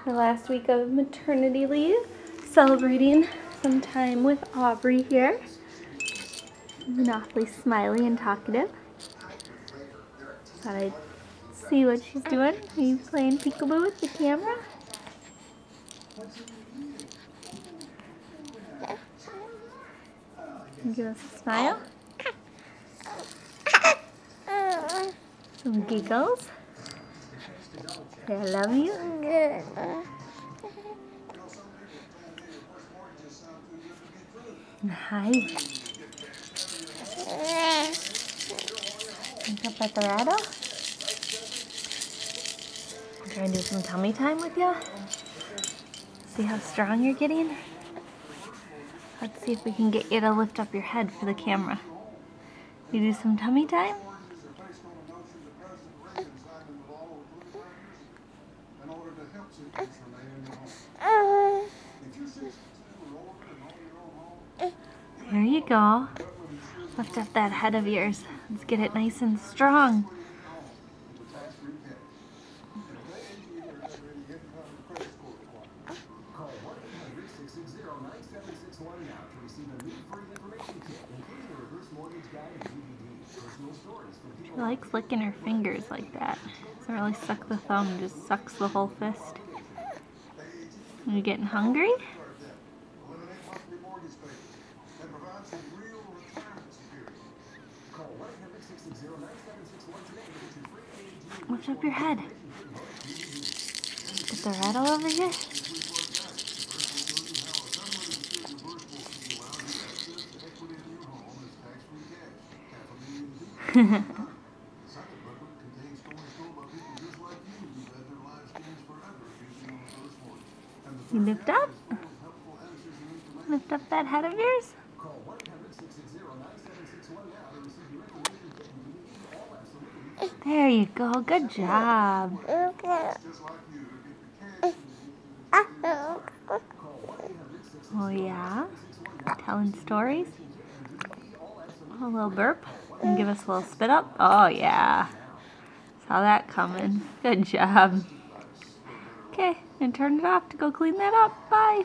the last week of maternity leave, celebrating some time with Aubrey here. She's been awfully smiley and talkative. Thought I'd see what she's doing. Are you playing peekaboo with the camera? Give us a smile. Some giggles. Say I love you. Hi. Look up at the rattle. Try and do some tummy time with you. See how strong you're getting? Let's see if we can get you to lift up your head for the camera. You do some tummy time? There you go. Lift up that head of yours. Let's get it nice and strong. She likes licking her fingers like that. Doesn't really suck the thumb, just sucks the whole fist. Are you getting hungry? Lift up your head. Get the rattle over here. You lift up? Lift up that head of yours? There you go. Good job. Oh yeah? Telling stories? A little burp. And give us a little spit up. Oh yeah. Saw that coming. Good job. Okay, and turn it off to go clean that up. Bye.